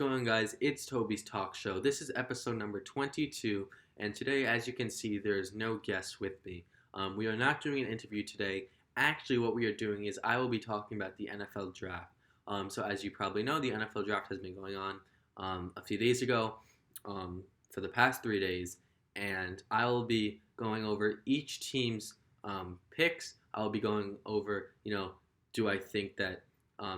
going on, guys? It's Tobey's Talkshow. This is episode number 22, and today, as you can see, there is no guest with me. We are not doing an interview today. Actually, what we are doing is I will be talking about the NFL draft. So, as you probably know, the NFL draft has been going on a few days ago for the past 3 days, and I will be going over each team's picks. I will be going over, do I think that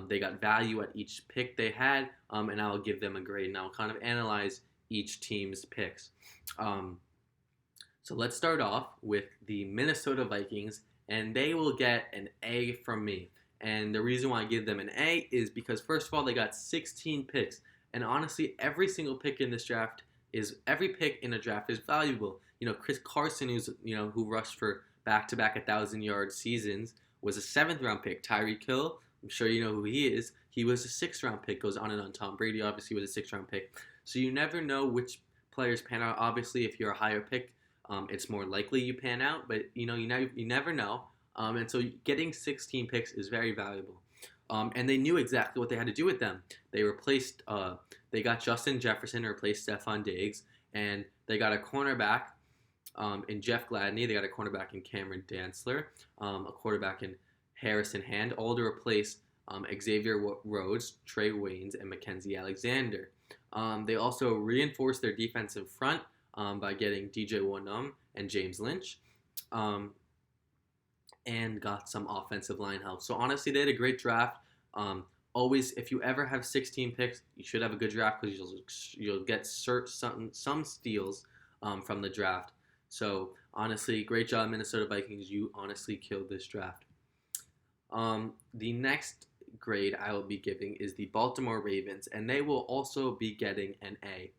they got value at each pick they had, and I'll give them a grade, and I'll kind of analyze each team's picks. So let's start off with the Minnesota Vikings, and they will get an A from me. And the reason why I give them an A is because, first of all, they got 16 picks, and honestly, every single pick in this draft every pick in a draft is valuable. Chris Carson, who rushed for back-to-back 1,000-yard seasons, was a seventh-round pick. Tyreek Hill, I'm sure you know who he is. He was a sixth-round pick. Goes on and on. Tom Brady obviously was a sixth-round pick. So you never know which players pan out. Obviously, if you're a higher pick, it's more likely you pan out. But you never know. And so getting 16 picks is very valuable. And they knew exactly what they had to do with them. They replaced. They got Justin Jefferson to replace Stephon Diggs, and they got a cornerback in Jeff Gladney. They got a cornerback in Cameron Dantzler, a quarterback in Harrison Hand, all to replace Xavier Rhodes, Trey Waynes, and Mackenzie Alexander. They also reinforced their defensive front by getting DJ Wonnum and James Lynch, and got some offensive line help. So honestly, they had a great draft. Always, if you ever have 16 picks, you should have a good draft because you'll get some steals from the draft. So honestly, great job, Minnesota Vikings. You honestly killed this draft. The next grade I will be giving is the Baltimore Ravens, and they will also be getting an A.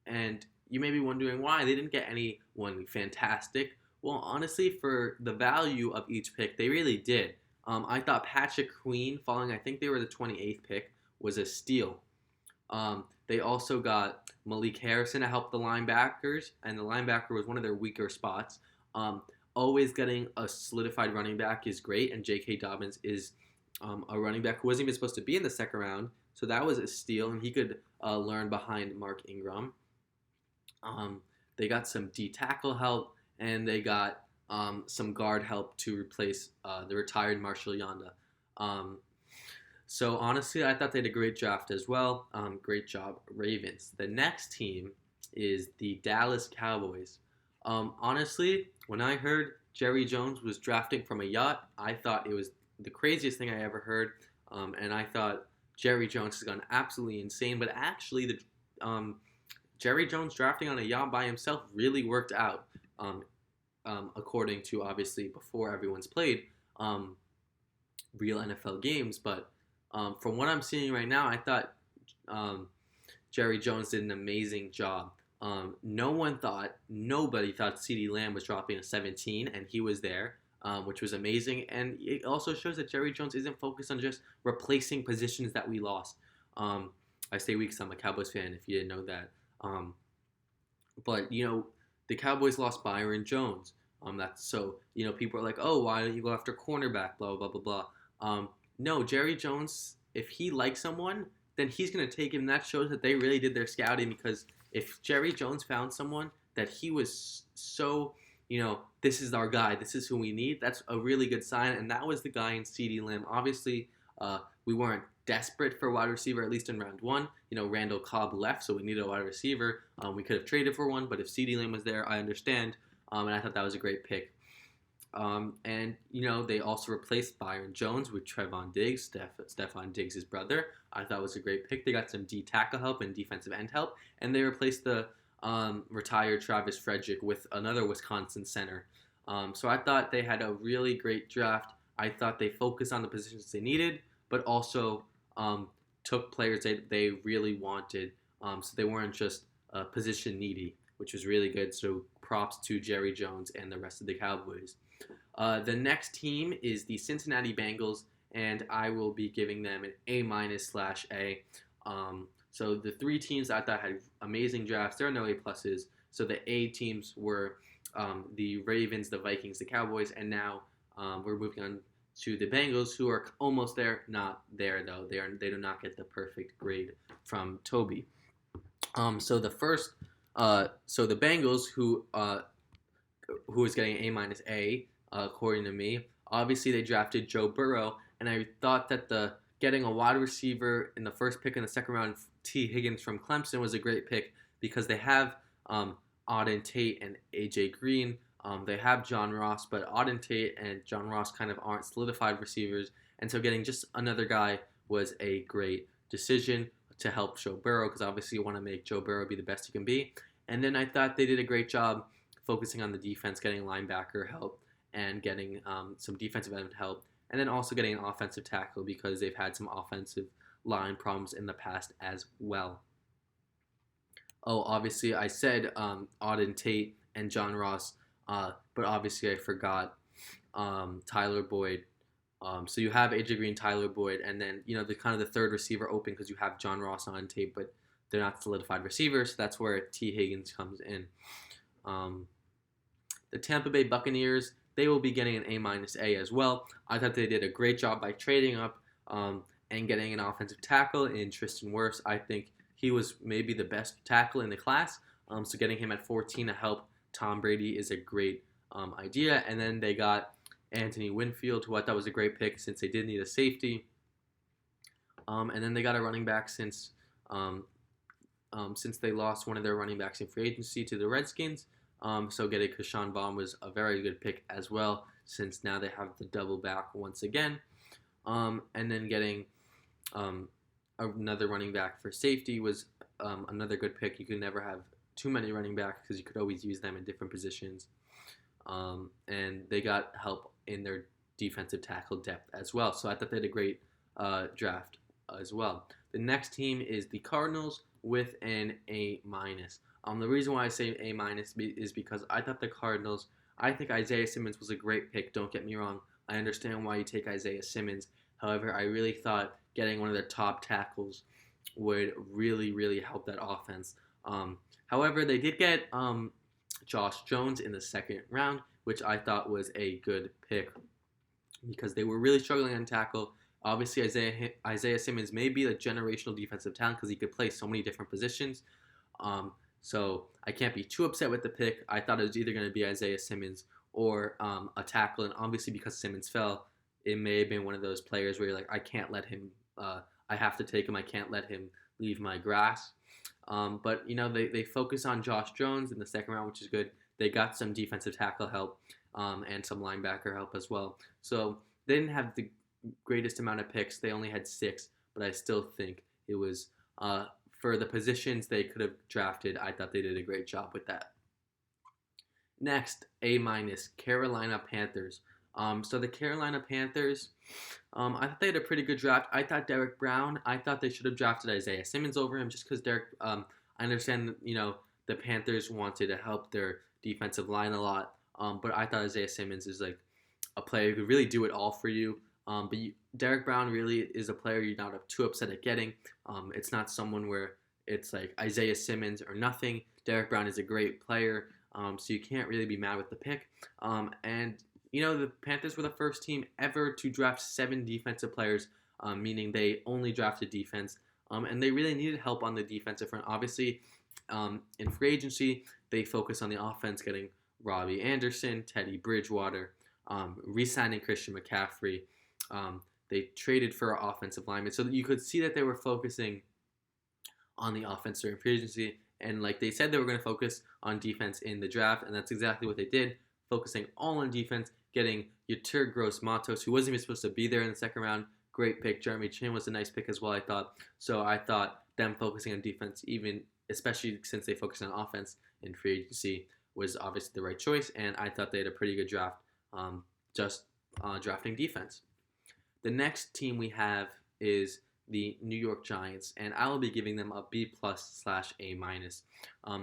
And you may be wondering why they didn't get anyone fantastic. Well, honestly, for the value of each pick, they really did. I thought Patrick Queen, I think they were the 28th pick, was a steal. They also got Malik Harrison to help the linebackers, and the linebacker was one of their weaker spots. Always getting a solidified running back is great, and J.K. Dobbins is a running back who wasn't even supposed to be in the second round, so that was a steal, and he could learn behind Mark Ingram. They got some D-tackle help, and they got some guard help to replace the retired Marshall Yanda. So honestly, I thought they had a great draft as well. Great job, Ravens. The next team is the Dallas Cowboys. Honestly, when I heard Jerry Jones was drafting from a yacht, I thought it was the craziest thing I ever heard, and I thought Jerry Jones has gone absolutely insane. But actually, Jerry Jones drafting on a yacht by himself really worked out, according to, obviously, before everyone's played real NFL games. But from what I'm seeing right now, I thought Jerry Jones did an amazing job. Nobody thought CeeDee Lamb was dropping a 17, and he was there, which was amazing. And it also shows that Jerry Jones isn't focused on just replacing positions that we lost. I say we because I'm a Cowboys fan, if you didn't know that. But the Cowboys lost Byron Jones. People are like, oh, why don't you go after cornerback, blah, blah, blah, blah. No, Jerry Jones, if he likes someone, then he's going to take him. That shows that they really did their scouting, because if Jerry Jones found someone that he was so, this is our guy, this is who we need, that's a really good sign, and that was the guy in CeeDee Lamb. Obviously, we weren't desperate for a wide receiver, at least in round one. Randall Cobb left, so we needed a wide receiver. We could have traded for one, but if CeeDee Lamb was there, I understand, and I thought that was a great pick. They also replaced Byron Jones with Trevon Diggs, Stephon Diggs' brother. I thought it was a great pick. They got some D-tackle help and defensive end help, and they replaced the retired Travis Frederick with another Wisconsin center. So I thought they had a really great draft. I thought they focused on the positions they needed, but also took players they really wanted, so they weren't just position needy, which was really good. So props to Jerry Jones and the rest of the Cowboys. The next team is the Cincinnati Bengals, and I will be giving them an A-/A. So the three teams I thought had amazing drafts. There are no A+. So the A teams were the Ravens, the Vikings, the Cowboys, and now we're moving on to the Bengals, who are almost there, not there though. They do not get the perfect grade from Toby. So the Bengals, who is getting A minus A, according to me. Obviously, they drafted Joe Burrow, and I thought that the getting a wide receiver in the first pick in the second round, T. Higgins from Clemson, was a great pick because they have Auden Tate and AJ Green. They have John Ross, but Auden Tate and John Ross kind of aren't solidified receivers, and so getting just another guy was a great decision to help Joe Burrow, because obviously you want to make Joe Burrow be the best he can be. And then I thought they did a great job focusing on the defense, getting linebacker help and getting some defensive end help, and then also getting an offensive tackle because they've had some offensive line problems in the past as well. Oh, obviously I said Auden Tate and John Ross, but obviously I forgot Tyler Boyd. So you have AJ Green, Tyler Boyd, and then the kind of the third receiver open because you have John Ross on tape, but they're not solidified receivers. So that's where T. Higgins comes in. The Tampa Bay Buccaneers, they will be getting an A minus A as well. I thought they did a great job by trading up and getting an offensive tackle in Tristan Wirfs. I think he was maybe the best tackle in the class. So getting him at 14 to help Tom Brady is a great idea. And then they got Anthony Winfield, who I thought was a great pick since they did need a safety. And then they got a running back since they lost one of their running backs in free agency to the Redskins. So getting Keshawn Vaughn was a very good pick as well, since now they have the double back once again. And then getting another running back for safety was another good pick. You could never have too many running backs because you could always use them in different positions. And they got help in their defensive tackle depth as well. So I thought they had a great draft as well. The next team is the Cardinals with an A minus. The reason why I say A minus is because I thought the Cardinals, I think Isaiah Simmons was a great pick. Don't get me wrong. I understand why you take Isaiah Simmons. However, I really thought getting one of their top tackles would really, really help that offense. However, they did get Josh Jones in the second round, which I thought was a good pick because they were really struggling on tackle. Obviously, Isaiah Simmons may be a generational defensive talent because he could play so many different positions. So I can't be too upset with the pick. I thought it was either going to be Isaiah Simmons or a tackle, and obviously because Simmons fell, it may have been one of those players where you're like, I can't let him. I have to take him. I can't let him leave my grass. But they focus on Josh Jones in the second round, which is good. They got some defensive tackle help and some linebacker help as well. So they didn't have the greatest amount of picks. They only had 6, but I still think it was for the positions they could have drafted. I thought they did a great job with that. Next, A minus, Carolina Panthers. So the Carolina Panthers, I thought they had a pretty good draft. I thought Derek Brown, I thought they should have drafted Isaiah Simmons over him just because I understand, the Panthers wanted to help their defensive line a lot. But I thought Isaiah Simmons is like a player who could really do it all for you. But Derek Brown really is a player you're not too upset at getting. It's not someone where it's like Isaiah Simmons or nothing. Derek Brown is a great player, so you can't really be mad with the pick. And the Panthers were the first team ever to draft 7 defensive players, meaning they only drafted defense. And they really needed help on the defensive front. Obviously, in free agency, they focused on the offense, getting Robbie Anderson, Teddy Bridgewater, re-signing Christian McCaffrey. They traded for offensive linemen. So you could see that they were focusing on the offense during free agency. And like they said, they were going to focus on defense in the draft. And that's exactly what they did, focusing all on defense, getting Yetur Gross-Matos, who wasn't even supposed to be there in the second round. Great pick. Jeremy Chin was a nice pick as well, I thought. So I thought them focusing on defense, especially since they focused on offense in free agency, was obviously the right choice. And I thought they had a pretty good draft, drafting defense. The next team we have is the New York Giants, and I will be giving them a B+/A-.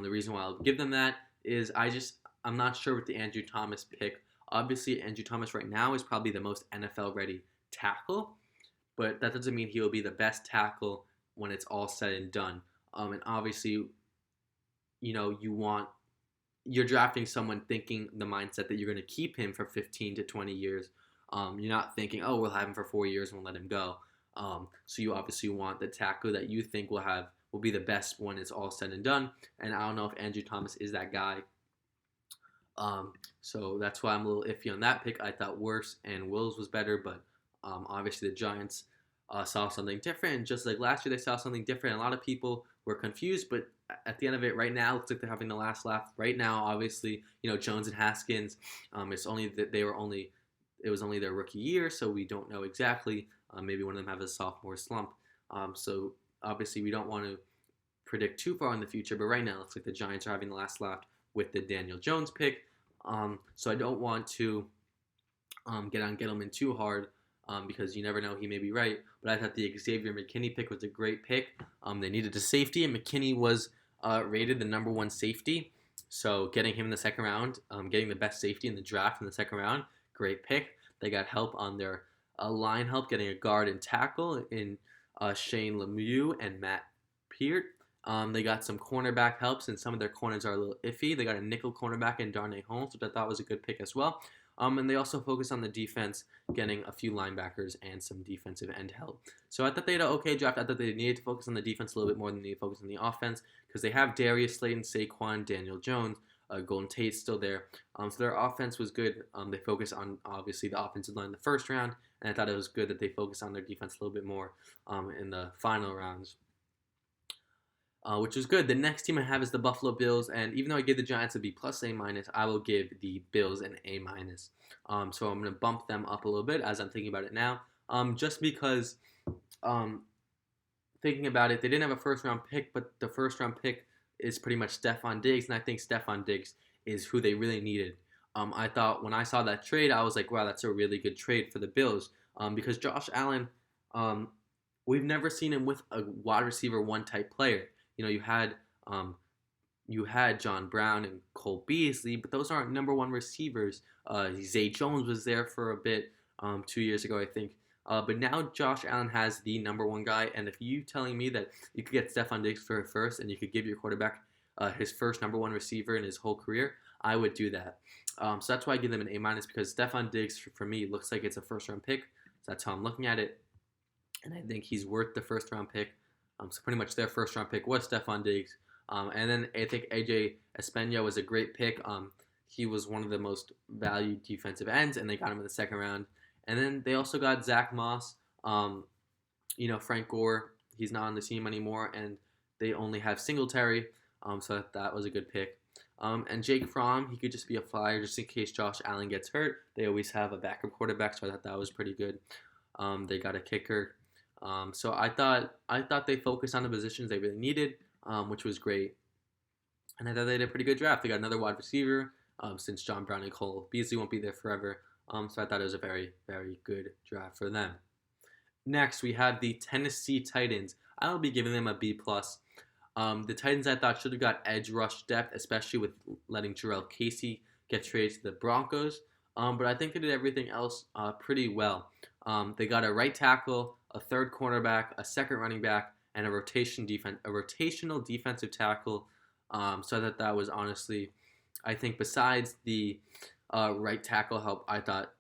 The reason why I'll give them that is I'm not sure with the Andrew Thomas pick. Obviously, Andrew Thomas right now is probably the most NFL-ready tackle, but that doesn't mean he will be the best tackle when it's all said and done. And obviously, you're drafting someone thinking the mindset that you're going to keep him for 15 to 20 years. You're not thinking, oh, we'll have him for 4 years and we'll let him go. So you obviously want the tackle that you think will be the best when it's all said and done. And I don't know if Andrew Thomas is that guy. So that's why I'm a little iffy on that pick. I thought Worse and Wills was better, but obviously the Giants saw something different. And just like last year, they saw something different. A lot of people were confused, but at the end of it, right now, it looks like they're having the last laugh. Right now, obviously, Jones and Haskins. It's only that it was only their rookie year, so we don't know exactly. Maybe one of them have a sophomore slump. So obviously, we don't want to predict too far in the future. But right now, it looks like the Giants are having the last laugh with the Daniel Jones pick. So I don't want to get on Gettleman too hard because you never know, he may be right. But I thought the Xavier McKinney pick was a great pick. They needed a safety, and McKinney was rated the number one safety. So getting him in the second round, getting the best safety in the draft in the second round, great pick. They got help on their line help, getting a guard and tackle in Shane Lemieux and Matt Peart. They got some cornerback help since some of their corners are a little iffy. They got a nickel cornerback in Darnay Holmes, which I thought was a good pick as well. And they also focused on the defense, getting a few linebackers and some defensive end help. So I thought they had an okay draft. I thought they needed to focus on the defense a little bit more than they needed to focus on the offense because they have Darius Slayton, Saquon, Daniel Jones, Golden Tate's still there. So their offense was good. They focused on, obviously, the offensive line in the first round, and I thought it was good that they focused on their defense a little bit more in the final rounds. Which was good. The next team I have is the Buffalo Bills, and even though I gave the Giants a B+, A-, I will give the Bills an A-. So I'm going to bump them up a little bit as I'm thinking about it now, just because thinking about it, they didn't have a first-round pick, but the first-round pick is pretty much Stephon Diggs, and I think Stephon Diggs is who they really needed. I thought when I saw that trade, I was like, wow, that's a really good trade for the Bills, because Josh Allen, we've never seen him with a wide receiver one type player. You had John Brown and Cole Beasley, but those aren't number one receivers. Zay Jones was there for a bit 2 years ago, I think. But now Josh Allen has the number one guy, and if you telling me that you could get Stephon Diggs for a first, and you could give your quarterback his first number one receiver in his whole career, I would do that. So that's why I give them an A- because Stephon Diggs, for me, looks like it's a first-round pick. So that's how I'm looking at it, and I think he's worth the first-round pick. So pretty much their first-round pick was Stephon Diggs. And then I think A.J. Espino was a great pick. He was one of the most valued defensive ends, and they got him in the second round. And then they also got Zach Moss. Frank Gore, he's not on the team anymore, and they only have Singletary. So that was a good pick. And Jake Fromm, he could just be a flyer just in case Josh Allen gets hurt. They always have a backup quarterback, so I thought that was pretty good. They got a kicker. So I thought they focused on the positions they really needed, which was great. And I thought they did a pretty good draft. They got another wide receiver, since John Brown and Cole Beasley won't be there forever. So I thought it was a very, very good draft for them. Next, we have the Tennessee Titans. I will be giving them a B+. The Titans, I thought, should have got edge rush depth, especially with letting Jarrell Casey get traded to the Broncos. But I think they did everything else pretty well. They got a right tackle, a third cornerback, a second running back, and a rotational defensive tackle. So that was honestly, I think besides the right tackle help, I thought,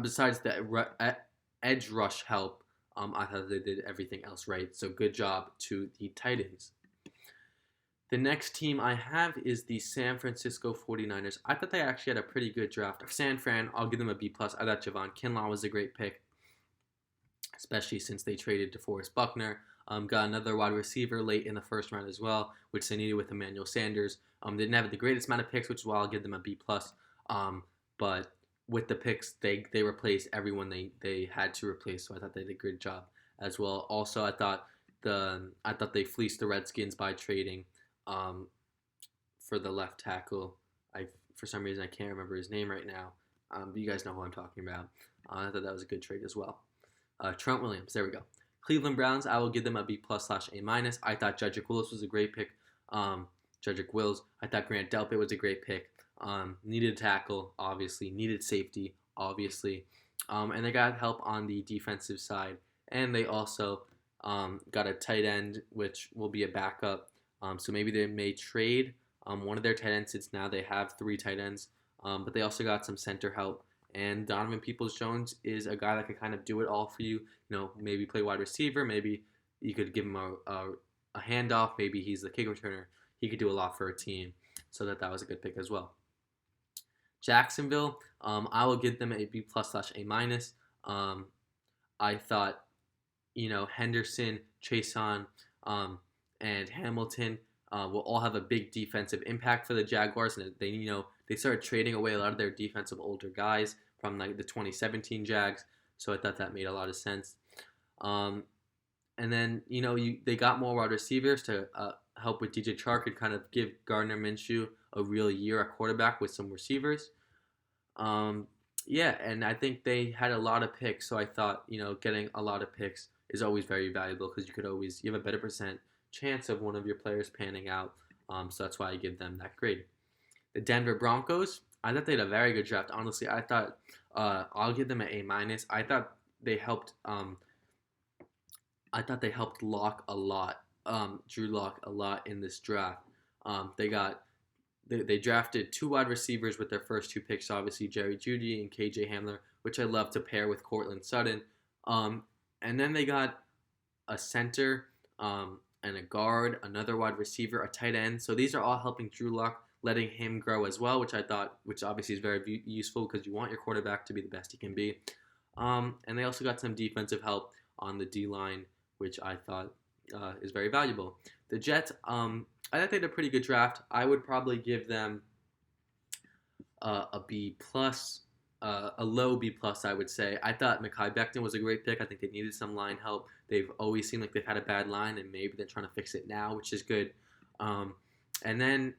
besides the edge rush help, I thought they did everything else right. So good job to the Titans. The next team I have is the San Francisco 49ers. I thought they actually had a pretty good draft. San Fran, I'll give them a B+. I thought Javon Kinlaw was a great pick, especially since they traded DeForest Buckner. Got another wide receiver late in the first round as well, which they needed with Emmanuel Sanders. Didn't have the greatest amount of picks, which is why I'll give them a B+. But with the picks, they replaced everyone they had to replace, so I thought they did a good job as well. Also, I thought they fleeced the Redskins by trading for the left tackle. For some reason I can't remember his name right now, but you guys know who I'm talking about. I thought that was a good trade as well. Trent Williams, there we go. Cleveland Browns, I will give them a B+/A-. I thought Jedrick Wills was a great pick. Jedrick Wills. I thought Grant Delpit was a great pick. Needed a tackle, obviously. Needed safety, obviously. And they got help on the defensive side. And they also got a tight end, which will be a backup. So maybe they may trade one of their tight ends since now they have 3 tight ends. But they also got some center help And Donovan Peoples-Jones is a guy that could kind of do it all for you. Maybe play wide receiver. Maybe you could give him a handoff. Maybe he's the kick returner. He could do a lot for a team. So that was a good pick as well. Jacksonville, I will give them a B plus / A minus. I thought, Henderson, Chason, and Hamilton will all have a big defensive impact for the Jaguars, and they started trading away a lot of their defensive older guys from like the 2017 Jags. So I thought that made a lot of sense. And then they got more wide receivers to help with DJ Chark and kind of give Gardner Minshew a real year at quarterback with some receivers. Yeah, and I think they had a lot of picks, so I thought getting a lot of picks is always very valuable because you have a better chance of one of your players panning out. So that's why I give them that grade. The Denver Broncos, I thought they had a very good draft. Honestly, I thought I'll give them an A minus. I thought they helped. Lock a lot. Drew Lock a lot in this draft. They drafted 2 wide receivers with their first 2 picks, obviously Jerry Jeudy and KJ Hamler, which I love to pair with Courtland Sutton. And then they got a center and a guard, another wide receiver, a tight end. So these are all helping Drew Lock, letting him grow as well, which obviously is very useful because you want your quarterback to be the best he can be. And they also got some defensive help on the D-line, which I thought is very valuable. The Jets, I thought they had a pretty good draft. I would probably give them a B plus, a low B plus, I would say. I thought Mekhi Becton was a great pick. I think they needed some line help. They've always seemed like they've had a bad line, and maybe they're trying to fix it now, which is good. And then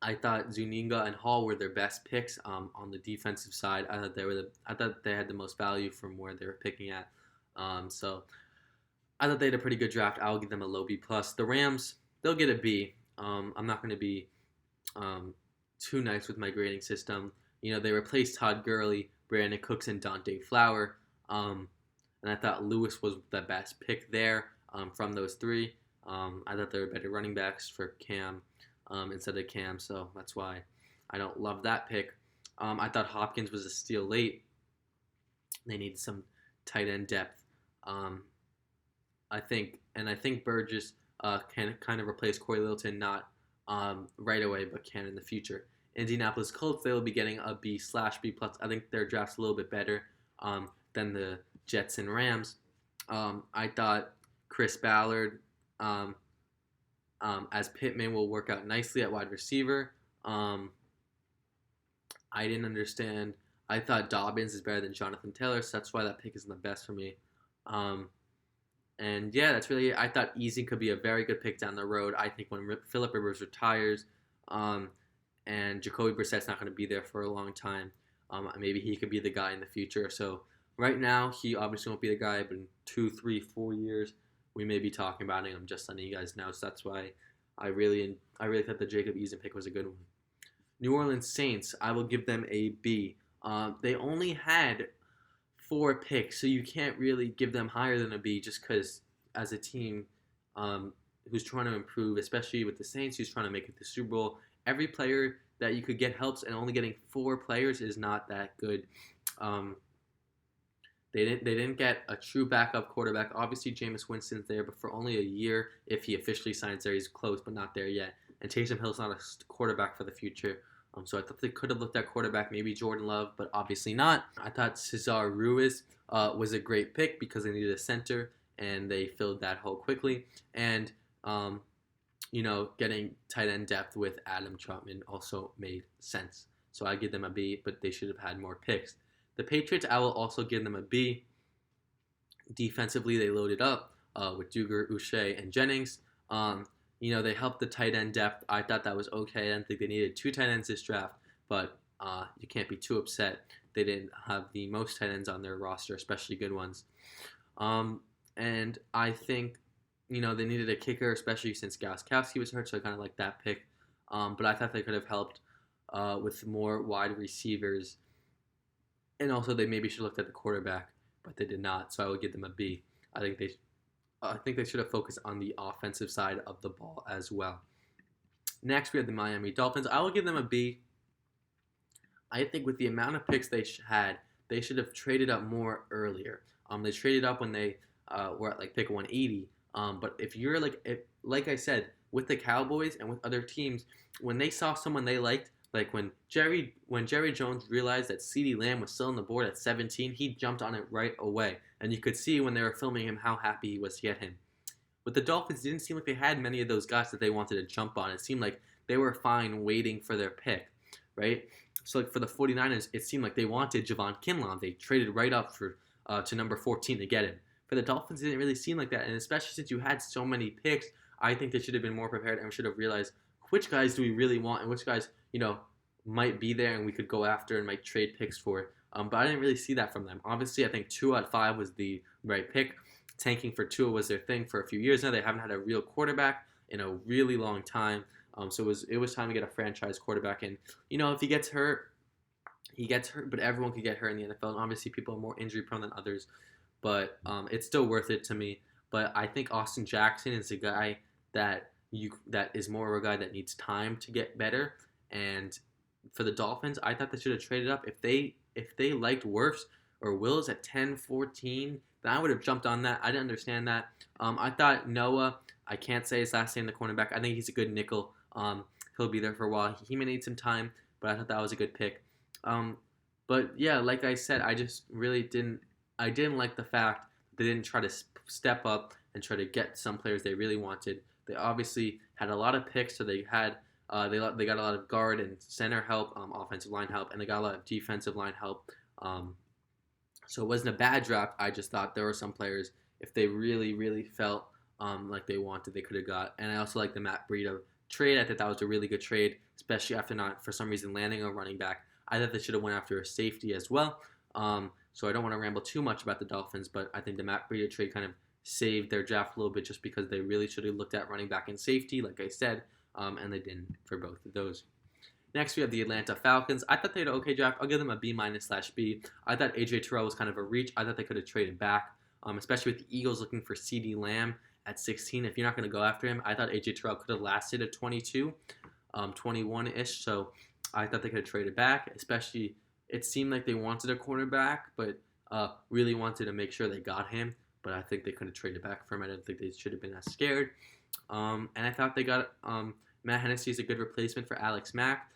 I thought Zuniga and Hall were their best picks on the defensive side. I thought they had the most value from where they were picking at. So I thought they had a pretty good draft. I'll give them a low B plus. The Rams, they'll get a B. I'm not going to be too nice with my grading system. They replaced Todd Gurley, Brandon Cooks, and Dante Flower. And I thought Lewis was the best pick there from those 3. I thought they were better running backs for Cam instead of Cam, so that's why I don't love that pick. I thought Hopkins was a steal late. They needed some tight end depth. I think Burgess can kind of replace Corey Littleton, not right away, but can in the future. Indianapolis Colts, they will be getting a B / B plus. I think their draft's a little bit better than the Jets and Rams. I thought Chris Ballard as Pittman will work out nicely at wide receiver. I didn't understand. I thought Dobbins is better than Jonathan Taylor, so that's why that pick isn't the best for me. And yeah, that's really it. I thought Easy could be a very good pick down the road. I think when Phillip Rivers retires, and Jacoby Brissett's not going to be there for a long time, maybe he could be the guy in the future. So right now, he obviously won't be the guy, but in 2, 3, 4 years, we may be talking about it. I'm just letting you guys know. So that's why I really thought the Jacob Eason pick was a good one. New Orleans Saints, I will give them a B. They only had 4 picks, so you can't really give them higher than a B just because as a team who's trying to improve, especially with the Saints who's trying to make it to the Super Bowl, every player that you could get helps, and only getting 4 players is not that good. They didn't get a true backup quarterback. Obviously, Jameis Winston's there, but for only a year. If he officially signs there, he's close, but not there yet. And Taysom Hill's not a quarterback for the future. So I thought they could have looked at quarterback, maybe Jordan Love, but obviously not. I thought Cesar Ruiz was a great pick because they needed a center, and they filled that hole quickly. And, getting tight end depth with Adam Trautman also made sense. So I give them a B, but they should have had more picks. The Patriots, I will also give them a B. Defensively, they loaded up with Duger, Uche, and Jennings. They helped the tight end depth. I thought that was okay. I didn't think they needed 2 tight ends this draft, but you can't be too upset. They didn't have the most tight ends on their roster, especially good ones. And I think, they needed a kicker, especially since Gostkowski was hurt, so I kind of like that pick. But I thought they could have helped with more wide receivers. And also, they maybe should have looked at the quarterback, but they did not, so I would give them a B. I think they should have focused on the offensive side of the ball as well. Next, we have the Miami Dolphins. I will give them a B. I think with the amount of picks they had, they should have traded up more earlier. They traded up when they were at like pick 180. But if you're like I said, with the Cowboys and with other teams, when they saw someone they liked, like when Jerry Jones realized that CeeDee Lamb was still on the board at 17, he jumped on it right away, and you could see when they were filming him how happy he was to get him. With the Dolphins, it didn't seem like they had many of those guys that they wanted to jump on. It seemed like they were fine waiting for their pick, right? So like for the 49ers, it seemed like they wanted Javon Kinlaw. They traded right up for to number 14 to get him. For the Dolphins, it didn't really seem like that, and especially since you had so many picks, I think they should have been more prepared and should have realized which guys do we really want and which guys, might be there and we could go after and might trade picks for. But I didn't really see that from them. Obviously, I think 2 out of 5 was the right pick. Tanking for Tua was their thing for a few years now. They haven't had a real quarterback in a really long time. So it was time to get a franchise quarterback. And, if he gets hurt, he gets hurt. But everyone could get hurt in the NFL. And obviously, people are more injury prone than others. But it's still worth it to me. But I think Austin Jackson is a guy that is more of a guy that needs time to get better. And for the Dolphins, I thought they should have traded up. If they liked Wirfs or Wills at 10-14, then I would have jumped on that. I didn't understand that. I thought Noah, I can't say his last name, the cornerback. I think he's a good nickel. He'll be there for a while. He may need some time, but I thought that was a good pick. But yeah, like I said, I just really didn't like the fact they didn't try to step up and try to get some players they really wanted. They obviously had a lot of picks, so they had they got a lot of guard and center help, offensive line help, and they got a lot of defensive line help. So it wasn't a bad draft. I just thought there were some players, if they really, really felt like they wanted, they could have got. And I also like the Matt Breida trade. I thought that was a really good trade, especially after not, for some reason, landing a running back. I thought they should have went after a safety as well. So I don't want to ramble too much about the Dolphins, but I think the Matt Breida trade kind of saved their draft a little bit just because they really should have looked at running back and safety, like I said, and they didn't for both of those. Next, we have the Atlanta Falcons. I thought they had an okay draft. I'll give them a B-/B. I thought A.J. Terrell was kind of a reach. I thought they could have traded back, especially with the Eagles looking for CeeDee Lamb at 16. If you're not going to go after him, I thought A.J. Terrell could have lasted at 22, 21-ish. So I thought they could have traded back, especially it seemed like they wanted a cornerback, but really wanted to make sure they got him. But I think they could have traded back for him. I didn't think they should have been as scared. And I thought they got Matt Hennessy is a good replacement for Alex Mack.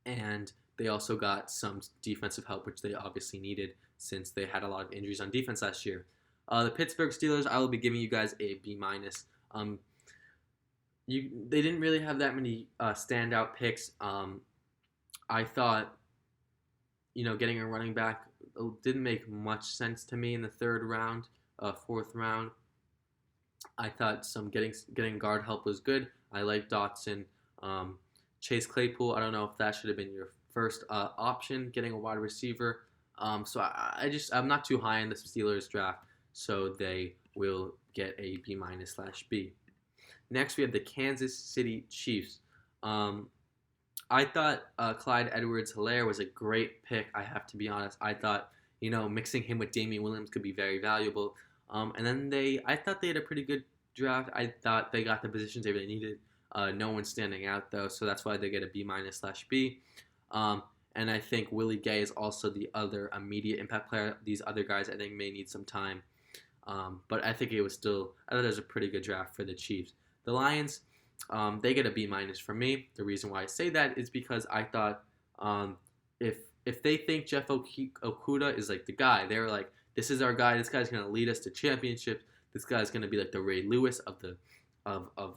And they also got some defensive help, which they obviously needed since they had a lot of injuries on defense last year. The Pittsburgh Steelers, I will be giving you guys a B-. They didn't really have that many standout picks. I thought, getting a running back didn't make much sense to me in the third round, fourth round. I thought some getting guard help was good. I like Dotson. Chase Claypool, I don't know if that should have been your first option, getting a wide receiver. So I'm not too high in the Steelers draft, so they will get a B-/B. Next, we have the Kansas City Chiefs. I thought Clyde Edwards-Helaire was a great pick, I have to be honest. I thought, mixing him with Damian Williams could be very valuable. And then I thought they had a pretty good draft. I thought they got the positions they really needed. No one's standing out, though, so that's why they get a B-/B. And I think Willie Gay is also the other immediate impact player. These other guys, I think, may need some time. But I think I thought it was a pretty good draft for the Chiefs. The Lions, they get a B- from me. The reason why I say that is because I thought if they think Jeff Okudah is like the guy, they're like, this is our guy. This guy's going to lead us to championships. This guy's going to be like the Ray Lewis of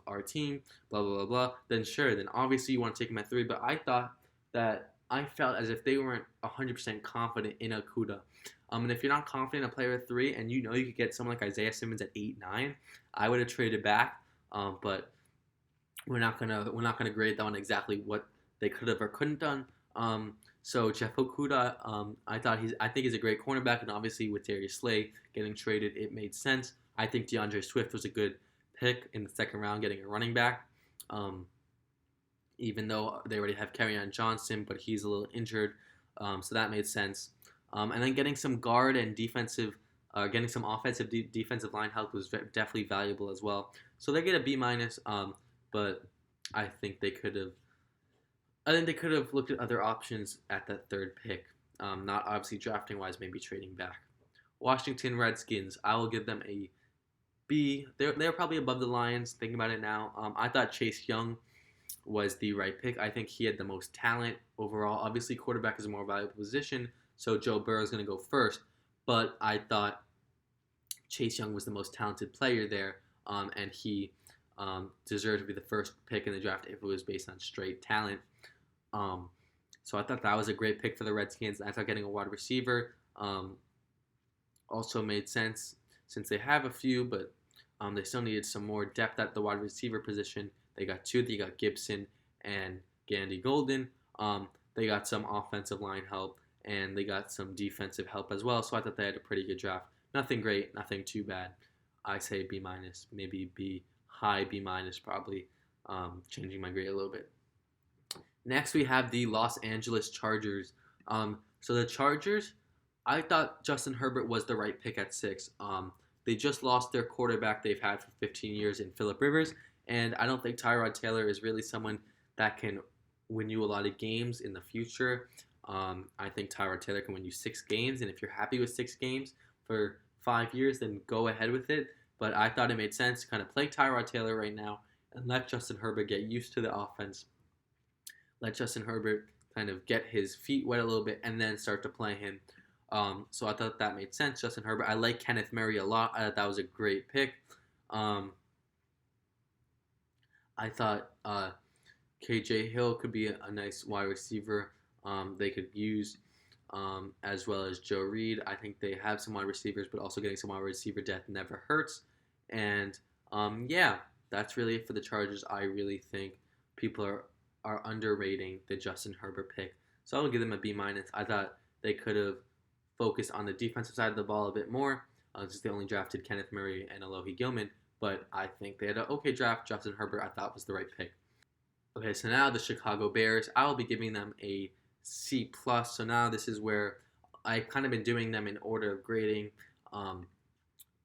our team, blah, blah, blah, blah. Then sure, then obviously you want to take him at 3. But I felt as if they weren't 100% confident in Okudah. And if you're not confident in a player at 3 and you could get someone like Isaiah Simmons at 8, 9, I would have traded back. But we're not gonna grade that on exactly what they could have or couldn't done. So Jeff Okudah, I think he's a great cornerback, and obviously with Darius Slay getting traded, it made sense. I think DeAndre Swift was a good pick in the second round, getting a running back. Even though they already have Kerryon Johnson, but he's a little injured, so that made sense. And then getting some guard and defensive, getting some offensive defensive line help was definitely valuable as well. So they get a B-, but I think they could have I think they could have looked at other options at that third pick. Not obviously drafting wise, maybe trading back. Washington Redskins, I will give them a B. They're probably above the Lions. Thinking about it now, I thought Chase Young was the right pick. I think he had the most talent overall. Obviously, quarterback is a more valuable position, so Joe Burrow is going to go first. But I thought Chase Young was the most talented player there, and he deserved to be the first pick in the draft if it was based on straight talent. Um, so I thought that was a great pick for the Redskins. I thought getting a wide receiver also made sense since they have a few, but they still needed some more depth at the wide receiver position. They got two. They got Gibson and Gandy Golden. They got some offensive line help, and they got some defensive help as well. So I thought they had a pretty good draft. Nothing great, nothing too bad. I say B minus, maybe B, high B minus probably. Changing my grade a little bit. Next, we have the Los Angeles Chargers. So the Chargers, I thought Justin Herbert was the right pick at 6. They just lost their quarterback they've had for 15 years in Phillip Rivers, and I don't think Tyrod Taylor is really someone that can win you a lot of games in the future. I think Tyrod Taylor can win you 6 games, and if you're happy with 6 games for 5 years, then go ahead with it. But I thought it made sense to kind of play Tyrod Taylor right now and let Justin Herbert get used to the offense. Let Justin Herbert kind of get his feet wet a little bit and then start to play him. So I thought that made sense. Justin Herbert. I like Kenneth Murray a lot. I thought that was a great pick. I thought KJ Hill could be a nice wide receiver. They could use as well as Joe Reed. I think they have some wide receivers, but also getting some wide receiver depth never hurts. And yeah, that's really it for the Chargers. I really think people are underrating the Justin Herbert pick. So I will give them a B minus. I thought they could have focused on the defensive side of the ball a bit more. Just they only drafted Kenneth Murray and Alohi Gilman, but I think they had an okay draft. Justin Herbert I thought was the right pick. Okay, so now the Chicago Bears. I will be giving them a C plus. So now this is where I've kind of been doing them in order of grading,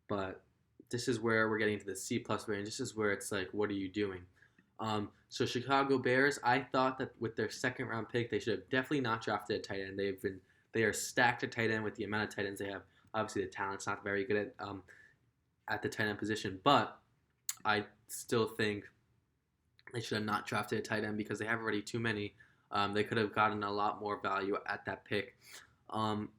but this is where we're getting to the C plus range. This is where it's like, what are you doing? So Chicago Bears, I thought that with their second round pick, they should have definitely not drafted a tight end. They are stacked at tight end with the amount of tight ends they have. Obviously, the talent's not very good at the tight end position, but I still think they should have not drafted a tight end because they have already too many. They could have gotten a lot more value at that pick, and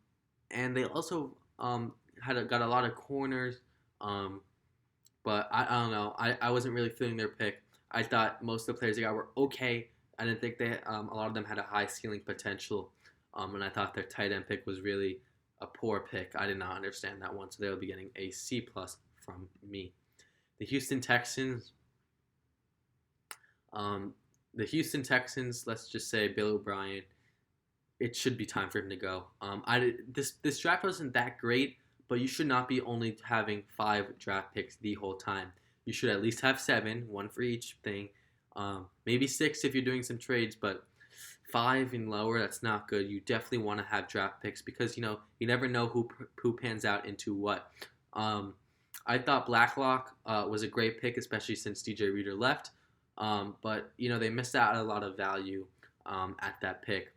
they also got a lot of corners. But I don't know. I wasn't really feeling their pick. I thought most of the players they got were okay. I didn't think they a lot of them had a high ceiling potential. And I thought their tight end pick was really a poor pick. I did not understand that one, so they'll be getting a C plus from me. The Houston Texans. Let's just say Bill O'Brien. It should be time for him to go. This draft wasn't that great, but you should not be only having 5 draft picks the whole time. You should at least have 7, 1 for each thing. Maybe 6 if you're doing some trades, but 5 and lower, that's not good. You definitely want to have draft picks because, you never know who pans out into what. I thought Blacklock was a great pick, especially since DJ Reader left. But, they missed out on a lot of value at that pick.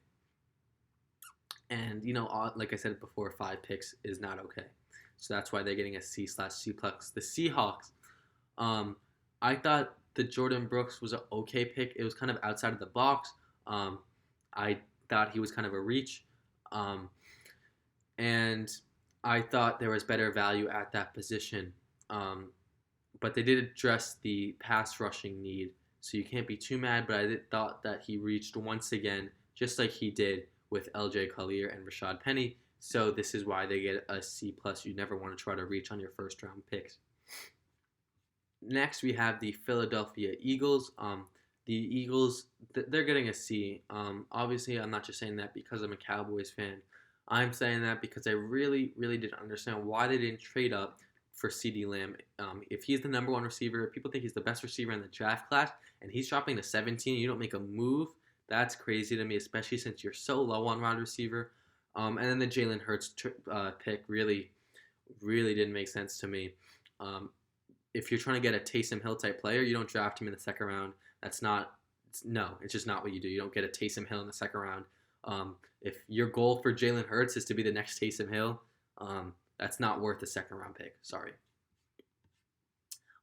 And, like I said before, 5 picks is not okay. So that's why they're getting a C/C plus. The Seahawks, I thought the Jordan Brooks was an okay pick. It was kind of outside of the box. I thought he was kind of a reach. And I thought there was better value at that position. But they did address the pass rushing need. So you can't be too mad. But I thought that he reached once again, just like he did with L.J. Collier and Rashad Penny. So this is why they get a C+. You never want to try to reach on your first round picks. Next, we have the Philadelphia Eagles. The Eagles, they're getting a C. Obviously, I'm not just saying that because I'm a Cowboys fan. I'm saying that because I really, really didn't understand why they didn't trade up for CeeDee Lamb. If he's the number 1 receiver, people think he's the best receiver in the draft class, and he's dropping to 17, you don't make a move. That's crazy to me, especially since you're so low on wide receiver. And then the Jalen Hurts pick really, really didn't make sense to me. If you're trying to get a Taysom Hill type player, you don't draft him in the second round. That's not no, it's just not what you do. You don't get a Taysom Hill in the second round. If your goal for Jalen Hurts is to be the next Taysom Hill, that's not worth a second round pick. Sorry.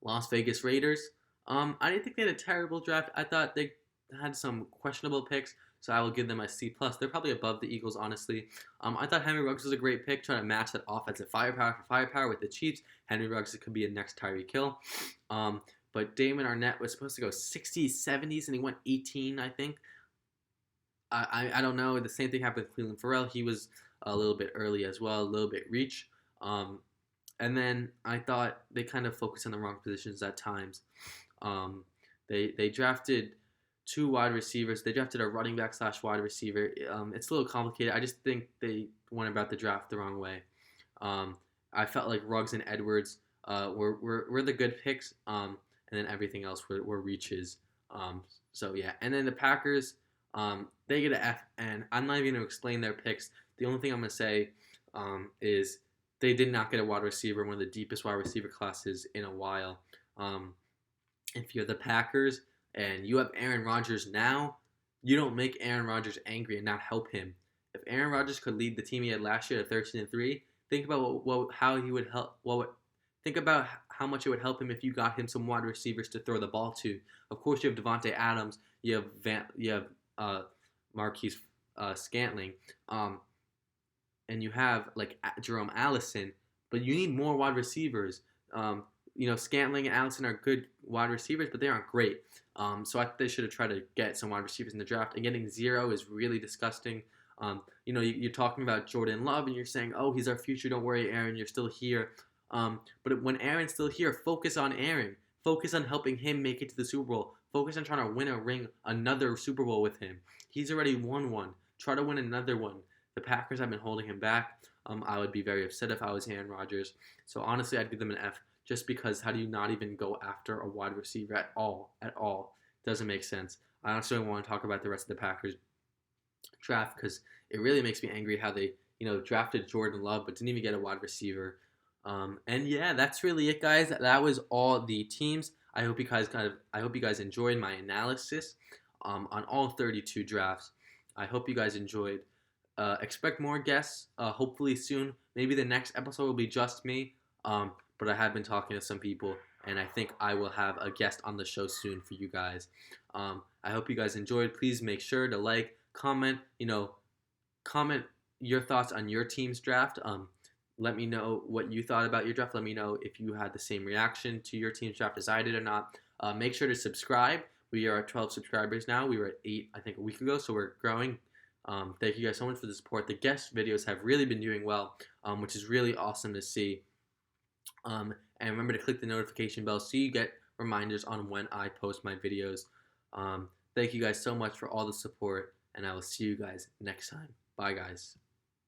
Las Vegas Raiders. I didn't think they had a terrible draft. I thought they had some questionable picks, so I will give them a C plus. They're probably above the Eagles, honestly. I thought Henry Ruggs was a great pick, trying to match that offensive firepower for firepower with the Chiefs. Henry Ruggs could be a next Tyreek Hill. But Damon Arnett was supposed to go 60s, 70s, and he went 18, I think. I don't know. The same thing happened with Cleveland Farrell. He was a little bit early as well, a little bit reach. And then I thought they kind of focused on the wrong positions at times. They drafted 2 wide receivers. They drafted a running back / wide receiver. It's a little complicated. I just think they went about the draft the wrong way. I felt like Ruggs and Edwards were the good picks, and then everything else were reaches. So yeah, and then the Packers, they get an F, and I'm not even going to explain their picks. The only thing I'm going to say is they did not get a wide receiver, one of the deepest wide receiver classes in a while. If you're the Packers and you have Aaron Rodgers now, you don't make Aaron Rodgers angry and not help him. If Aaron Rodgers could lead the team he had last year at 13-3, think about how he would help. Think about how much it would help him if you got him some wide receivers to throw the ball to. Of course, you have Devontae Adams, you have Marquise Scantling, and you have like Jerome Allison, but you need more wide receivers. Scantling and Allison are good wide receivers, but they aren't great. So I think they should have tried to get some wide receivers in the draft. And getting 0 is really disgusting. You're talking about Jordan Love, and you're saying, "Oh, he's our future. Don't worry, Aaron. You're still here." But when Aaron's still here, focus on Aaron. Focus on helping him make it to the Super Bowl. Focus on trying to win another Super Bowl with him. He's already won one. Try to win another one. The Packers have been holding him back. I would be very upset if I was Aaron Rodgers. So honestly, I'd give them an F. Just because how do you not even go after a wide receiver at all? Doesn't make sense. I honestly don't want to talk about the rest of the Packers draft because it really makes me angry how they, drafted Jordan Love but didn't even get a wide receiver. And yeah, that's really it, guys. That was all the teams. I hope you guys enjoyed my analysis on all 32 drafts. I hope you guys enjoyed. Expect more guests. Hopefully soon. Maybe the next episode will be just me. But I have been talking to some people, and I think I will have a guest on the show soon for you guys. I hope you guys enjoyed. Please make sure to like, comment, comment your thoughts on your team's draft. Let me know what you thought about your draft. Let me know if you had the same reaction to your team's draft as I did or not. Make sure to subscribe. We are at 12 subscribers now. We were at 8, I think, a week ago, so we're growing. Thank you guys so much for the support. The guest videos have really been doing well, which is really awesome to see. And remember to click the notification bell so you get reminders on when I post my videos. Thank you guys so much for all the support, and I will see you guys next time. Bye, guys.